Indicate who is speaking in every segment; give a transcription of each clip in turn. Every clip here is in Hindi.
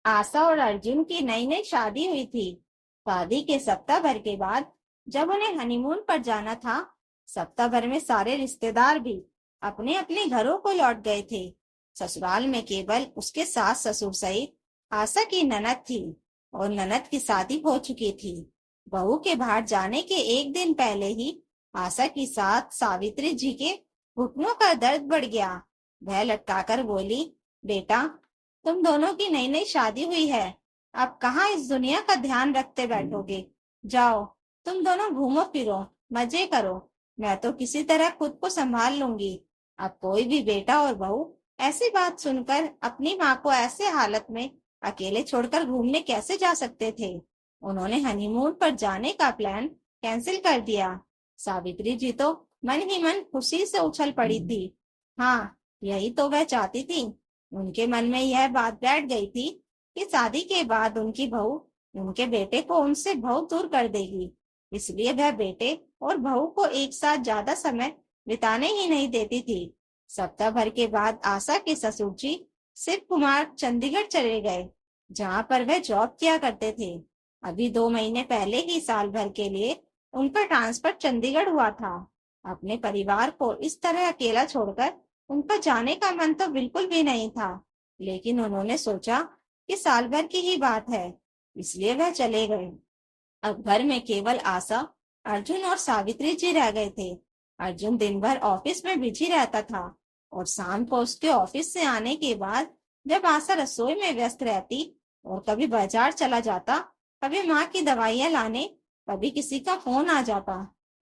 Speaker 1: आशा और अर्जुन की नई नई शादी हुई थी। शादी के सप्ताह भर के बाद जब उन्हें हनीमून पर जाना था, सप्ताह भर में सारे रिश्तेदार भी अपने अपने घरों को लौट गए थे। ससुराल में केवल उसके सास ससुर सहित आशा की ननद थी, और ननद की शादी हो चुकी थी। बहू के बाहर जाने के एक दिन पहले ही आशा की सास सावित्री जी के घुटनों का दर्द बढ़ गया। वह लटकाकर बोली, बेटा, तुम दोनों की नई नई शादी हुई है, अब कहाँ इस दुनिया का ध्यान रखते बैठोगे। जाओ, तुम दोनों घूमो फिरो, मजे करो। मैं तो किसी तरह खुद को संभाल लूंगी। अब कोई भी बेटा और बहू ऐसी बात सुनकर अपनी माँ को ऐसे हालत में अकेले छोड़कर घूमने कैसे जा सकते थे। उन्होंने हनीमून पर जाने का प्लान कैंसिल कर दिया। सावित्री जी तो मन ही मन खुशी से उछल पड़ी थी। हाँ, यही तो वह चाहती थी। उनके मन में यह बात बैठ गई थी कि शादी के बाद उनकी बहू उनके बेटे को उनसे बहुत दूर कर देगी। इसलिए वह बेटे और बहू को एक साथ ज्यादा समय बिताने ही नहीं देती थी। सप्ताह भर के बाद आशा के ससुर जी शिव कुमार चंडीगढ़ चले गए, जहाँ पर वह जॉब किया करते थे। अभी 2 महीने पहले ही साल भर के लिए उनका ट्रांसफर चंडीगढ़ हुआ था। अपने परिवार को इस तरह अकेला छोड़कर उनका जाने का मन तो बिल्कुल भी नहीं था, लेकिन उन्होंने सोचा कि साल भर की ही बात है, इसलिए वह चले गए। अब घर में केवल आशा, अर्जुन और सावित्री जी रह गए थे। अर्जुन दिन भर ऑफिस में बिजी रहता था, और शाम को उसके ऑफिस से आने के बाद जब आशा रसोई में व्यस्त रहती और कभी बाजार चला जाता, कभी माँ की दवाइयाँ लाने, कभी किसी का फोन आ जाता,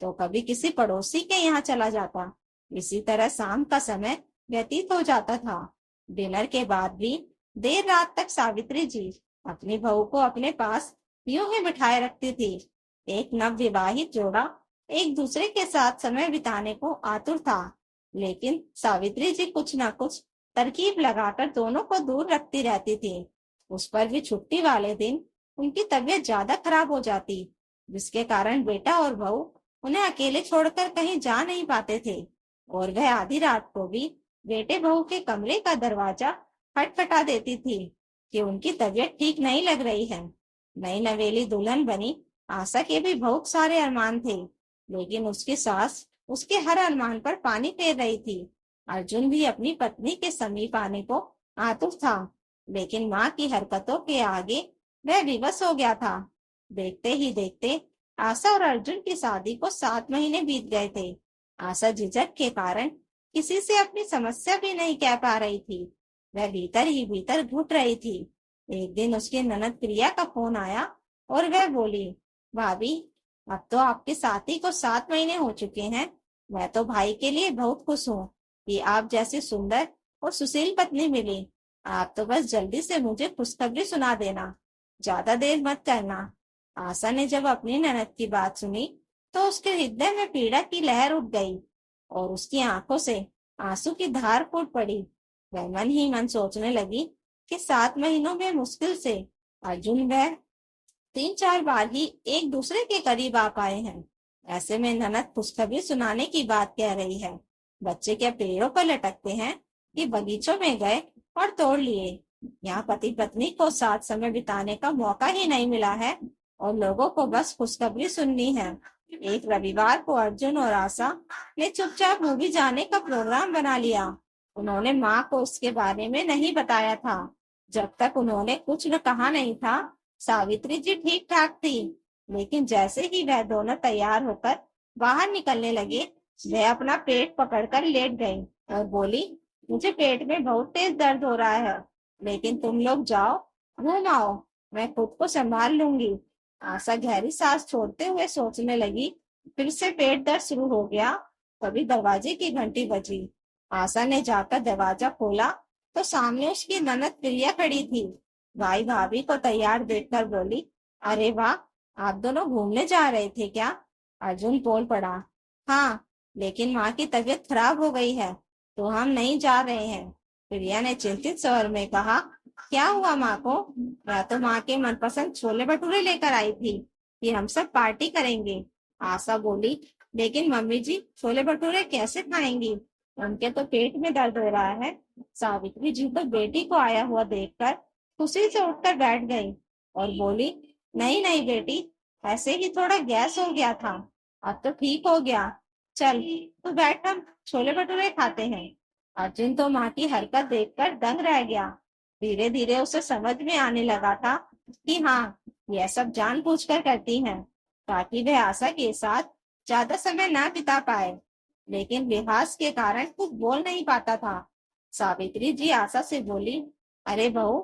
Speaker 1: तो कभी किसी पड़ोसी के यहाँ चला जाता। इसी तरह शाम का समय व्यतीत हो जाता था। डिनर के बाद भी देर रात तक सावित्री जी अपनी बहू को अपने पास यूं ही बिठाए रखती थी। एक नव विवाहित जोड़ा एक दूसरे के साथ समय बिताने को आतुर था, लेकिन सावित्री जी कुछ न कुछ तरकीब लगाकर दोनों को दूर रखती रहती थी। उस पर भी छुट्टी वाले दिन उनकी तबीयत ज्यादा खराब हो जाती, जिसके कारण बेटा और बहू उन्हें अकेले छोड़कर कहीं जा नहीं पाते थे। और वह आधी रात को भी बेटे बहू के कमरे का दरवाजा खटखटा देती थी कि उनकी तबीयत ठीक नहीं लग रही है। नई नवेली दुल्हन बनी आशा के भी बहुत सारे अरमान थे, लेकिन उसकी सास उसके हर अरमान पर पानी फेर रही थी। अर्जुन भी अपनी पत्नी के समीप आने को आतुर था, लेकिन माँ की हरकतों के आगे वह विवश हो गया था। देखते ही देखते आशा और अर्जुन की शादी को 7 महीने बीत गए थे। आशा झिझक के कारण किसी से अपनी समस्या भी नहीं कह पा रही थी। वह भीतर ही भीतर घुट रही थी। एक दिन उसकी ननद प्रिया का फोन आया और वह बोली, भाभी, अब तो आपके साथी को 7 महीने हो चुके हैं। मैं तो भाई के लिए बहुत खुश हूँ कि आप जैसी सुंदर और सुशील पत्नी मिली। आप तो बस जल्दी से मुझे खुशखबरी सुना देना, ज्यादा देर मत करना। आशा ने जब अपनी ननद की बात सुनी तो उसके हृदय में पीड़ा की लहर उठ गई, और उसकी आंखों से आंसू की धार फूट पड़ी। वह मन ही मन सोचने लगी कि 7 महीनों में मुश्किल से अर्जुन वह 3-4 बार ही एक दूसरे के करीब आ पाए हैं। ऐसे में ननद खुशखबरी सुनाने की बात कह रही है। बच्चे क्या पेड़ों पर लटकते हैं कि बगीचों में गए और तोड़ लिए। यहाँ पति पत्नी को साथ समय बिताने का मौका ही नहीं मिला है, और लोगों को बस खुशखबरी सुननी है। एक रविवार को अर्जुन और आशा ने चुपचाप मूवी जाने का प्रोग्राम बना लिया। उन्होंने माँ को उसके बारे में नहीं बताया था। जब तक उन्होंने कुछ न कहा नहीं था, सावित्री जी ठीक ठाक थी, लेकिन जैसे ही वह दोनों तैयार होकर बाहर निकलने लगे, वह अपना पेट पकड़कर लेट गई और बोली, मुझे पेट में बहुत तेज दर्द हो रहा है, लेकिन तुम लोग जाओ, घूम आओ, मैं खुद को संभाल लूंगी। आशा गहरी सांस छोड़ते हुए सोचने लगी। फिर से पेट दर्द शुरू हो गया। तभी दरवाजे की घंटी बजी। आशा ने जाकर दरवाजा खोला तो सामने उसकी ननद प्रिया खड़ी थी। भाई भाभी को तैयार देखकर बोली, अरे वाह, आप दोनों घूमने जा रहे थे क्या? अर्जुन बोल पड़ा, हाँ, लेकिन माँ की तबीयत खराब हो गई है तो हम नहीं जा रहे हैं। प्रिया ने चिंतित स्वर में कहा, क्या हुआ माँ को? मैं तो माँ के मनपसंद छोले भटूरे लेकर आई थी कि हम सब पार्टी करेंगे। आशा बोली, लेकिन मम्मी जी छोले भटूरे कैसे खाएंगी? उनके तो पेट में दर्द हो रहा है। सावित्री जी तो बेटी को आया हुआ देखकर खुशी से उठकर बैठ गई और बोली, नहीं नहीं बेटी, ऐसे ही थोड़ा गैस हो गया था, अब तो ठीक हो गया। चल तू बैठ, हम छोले भटूरे खाते हैं। अर्जुन तो माँ की हरकत देखकर दंग रह गया। धीरे धीरे उसे समझ में आने लगा था कि हाँ, यह सब जानबूझकर करती हैं ताकि वह आशा के साथ ज्यादा समय ना बिता पाए। लेकिन लिहाज के कारण कुछ बोल नहीं पाता था। सावित्री जी आशा से बोली, अरे बहू,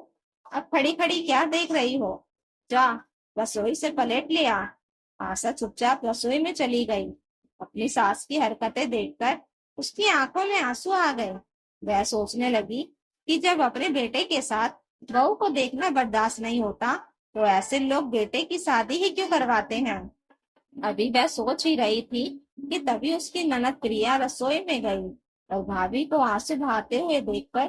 Speaker 1: अब खड़ी खड़ी क्या देख रही हो, जा रसोई से प्लेट ले आ। आशा चुपचाप रसोई में चली गई। अपनी सास की हरकतें देखकर उसकी आंखों में आंसू आ गए। वह सोचने लगी कि जब अपने बेटे के साथ बहू को देखना बर्दाश्त नहीं होता, तो ऐसे लोग बेटे की शादी ही क्यों करवाते हैं। अभी वह सोच ही रही थी कि तभी उसकी ननद प्रिया रसोई में गई और भाभी को आंसू बहाते हुए देखकर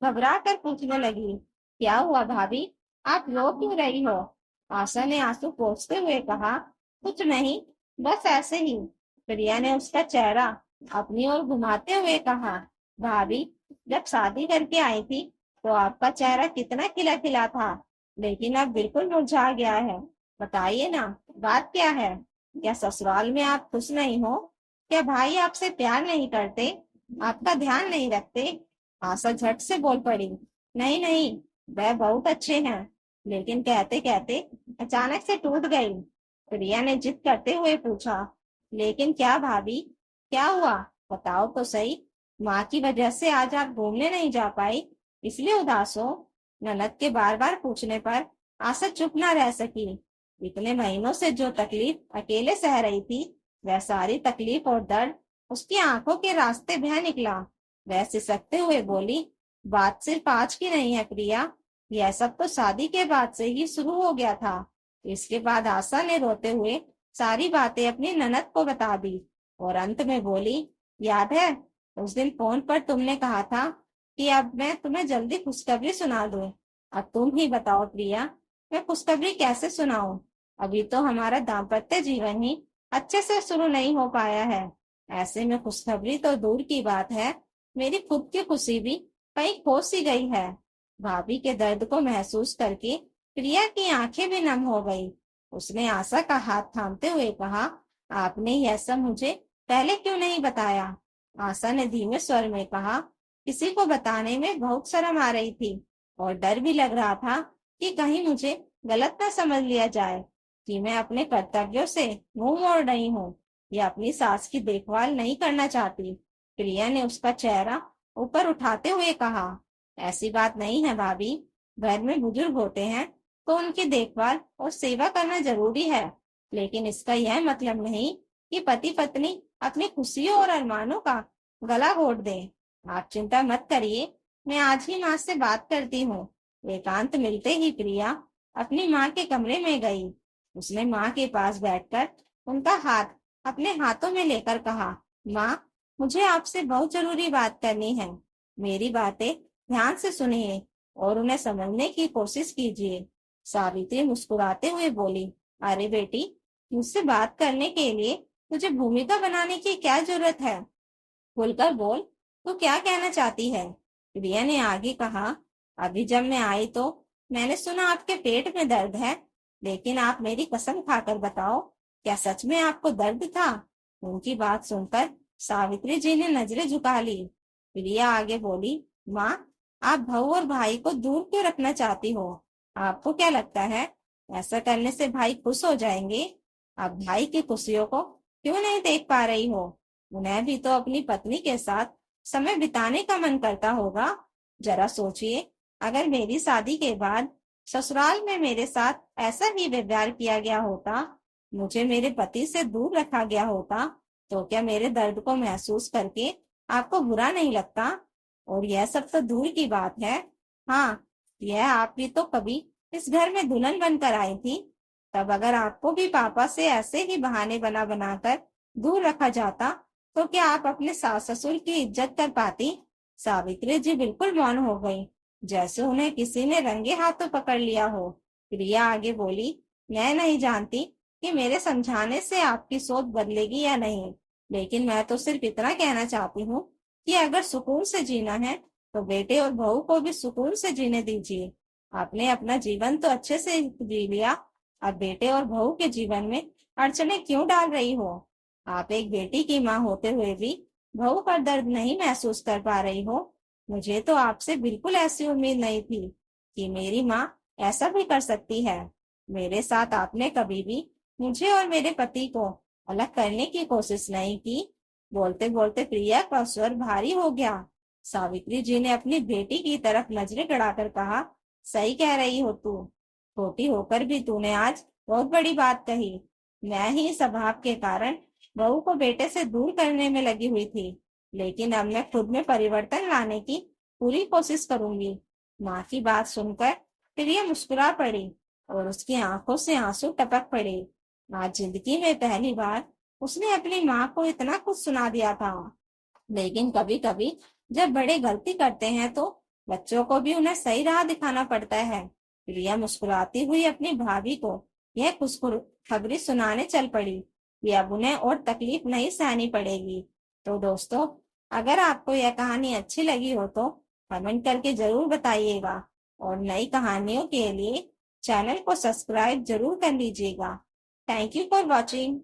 Speaker 1: घबरा कर पूछने लगी, क्या हुआ भाभी, आप रो क्यों रही हो। आशा ने आंसू पोंछते हुए कहा, कुछ नहीं, बस ऐसे ही। प्रिया ने उसका चेहरा अपनी ओर घुमाते हुए कहा, भाभी, जब शादी करके आई थी तो आपका चेहरा कितना खिला खिला था, लेकिन अब बिल्कुल मुरझा गया है। बताइए ना, बात क्या है। क्या ससुराल में आप खुश नहीं हो। क्या भाई आपसे प्यार नहीं करते, आपका ध्यान नहीं रखते। आशा झट से बोल पड़ी, नहीं नहीं, वह बहुत अच्छे हैं। लेकिन कहते कहते अचानक से टूट गई। प्रिया ने जिद करते हुए पूछा, लेकिन क्या भाभी, क्या हुआ, बताओ तो सही। माँ की वजह से आज आप घूमने नहीं जा पाई, इसलिए उदास हो। ननद के बार बार पूछने पर आशा चुप न रह सकी। इतने महीनों से जो तकलीफ अकेले सह रही थी, वह सारी तकलीफ और दर्द उसकी आंखों के रास्ते बह निकला। वह सिसकते हुए बोली, बात सिर्फ आज की नहीं है प्रिया, यह सब तो शादी के बाद से ही शुरू हो गया था। इसके बाद आशा ने रोते हुए सारी बातें अपनी ननद को बता दी और अंत में बोली, याद है उस दिन फोन पर तुमने कहा था कि अब मैं तुम्हें जल्दी खुशखबरी सुना दूं। अब तुम ही बताओ प्रिया, मैं खुशखबरी कैसे सुनाऊं। अभी तो हमारा दाम्पत्य जीवन ही अच्छे से शुरू नहीं हो पाया है। ऐसे में खुशखबरी तो दूर की बात है, मेरी खुद की खुशी भी कहीं खो सी गई है। भाभी के दर्द को महसूस करके प्रिया की आंखें भी नम हो गई। उसने आशा का हाथ थामते हुए कहा, आपने यह सब मुझे पहले क्यों नहीं बताया। आशा ने धीमे स्वर में कहा, किसी को बताने में बहुत शर्म आ रही थी और डर भी लग रहा था कि कहीं मुझे गलत ना समझ लिया जाए कि मैं अपने कर्तव्यों से मुंह मोड़ रही हूँ या अपनी सास की देखभाल नहीं करना चाहती। प्रिया ने उसका चेहरा ऊपर उठाते हुए कहा, ऐसी बात नहीं है भाभी, घर में बुजुर्ग होते हैं तो उनकी देखभाल और सेवा करना जरूरी है, लेकिन इसका यह मतलब नहीं कि पति पत्नी अपनी खुशियों और अरमानों का गला घोट दें। आप चिंता मत करिए, मैं आज ही माँ से बात करती हूँ। एकांत मिलते ही प्रिया अपनी माँ के कमरे में गई। उसने माँ के पास बैठकर उनका हाथ अपने हाथों में लेकर कहा, माँ, मुझे आपसे बहुत जरूरी बात करनी है। मेरी बातें ध्यान से सुनिए और उन्हें समझने की कोशिश कीजिए। सावित्री मुस्कुराते हुए बोली, अरे बेटी, मुझसे बात करने के लिए तुझे भूमिका बनाने की क्या जरूरत है। खुलकर बोल, तू क्या कहना चाहती है। प्रिया ने आगे कहा, अभी जब मैं आई तो मैंने सुना आपके पेट में दर्द है, लेकिन आप मेरी कसम खाकर बताओ, क्या सच में आपको दर्द था। उनकी बात सुनकर सावित्री जी ने नजरें झुका ली। प्रिया आगे बोली, माँ, आप बहू और भाई को दूर क्यों रखना चाहती हो। आपको क्या लगता है ऐसा करने से भाई खुश हो जाएंगे। आप भाई की खुशियों को क्यों नहीं देख पा रही हो। उन्हें भी तो अपनी पत्नी के साथ समय बिताने का मन करता होगा। जरा सोचिए, अगर मेरी शादी के बाद ससुराल में मेरे साथ ऐसा ही व्यवहार किया गया होता, मुझे मेरे पति से दूर रखा गया होता, तो क्या मेरे दर्द को महसूस करके आपको बुरा नहीं लगता। और यह सब तो दूर की बात है। हाँ, यह आप भी तो कभी इस घर में दुल्हन बनकर आई थी, तब अगर आपको भी पापा से ऐसे ही बहाने बना बनाकर दूर रखा जाता, तो क्या आप अपने सास ससुर की इज्जत कर पाती। सावित्री जी बिल्कुल मौन हो गई, जैसे उन्हें किसी ने रंगे हाथों पकड़ लिया हो। प्रिया आगे बोली, मैं नहीं जानती कि मेरे समझाने से आपकी सोच बदलेगी या नहीं, लेकिन मैं तो सिर्फ इतना कहना चाहती हूँ कि अगर सुकून से जीना है तो बेटे और बहू को भी सुकून से जीने दीजिए। आपने अपना जीवन तो अच्छे से जी लिया, अब बेटे और बहू के जीवन में अड़चने क्यों डाल रही हो? आप एक बेटी की माँ होते हुए भी बहू का दर्द नहीं महसूस कर पा रही हो। मुझे तो आपसे बिल्कुल ऐसी उम्मीद नहीं थी कि मेरी माँ ऐसा भी कर सकती है। मेरे साथ आपने कभी भी मुझे और मेरे पति को अलग करने की कोशिश नहीं की। बोलते बोलते प्रिया का स्वर भारी हो गया। सावित्री जी ने अपनी बेटी की तरफ नजरें गड़ाकर कहा, सही कह रही हो तू। छोटी होकर भी तूने आज बहुत बड़ी बात कही। मैं ही स्वभाव के कारण बहू को बेटे से दूर करने में लगी हुई थी, लेकिन अब मैं खुद में परिवर्तन लाने की पूरी कोशिश करूंगी। माँ की बात सुनकर प्रिया मुस्कुरा पड़ी और उसकी आंखों से आंसू टपक पड़े। आज जिंदगी में पहली बार उसने अपनी माँ को इतना कुछ सुना दिया था। लेकिन कभी कभी जब बड़े गलती करते हैं तो बच्चों को भी उन्हें सही राह दिखाना पड़ता है। प्रिया मुस्कुराती हुई अपनी भाभी को यह खुशखबरी सुनाने चल पड़ी कि अब उन्हें और तकलीफ नहीं सहनी पड़ेगी। तो दोस्तों, अगर आपको यह कहानी अच्छी लगी हो तो कमेंट करके जरूर बताइएगा और नई कहानियों के लिए चैनल को सब्सक्राइब जरूर कर लीजिएगा। Thank you for watching.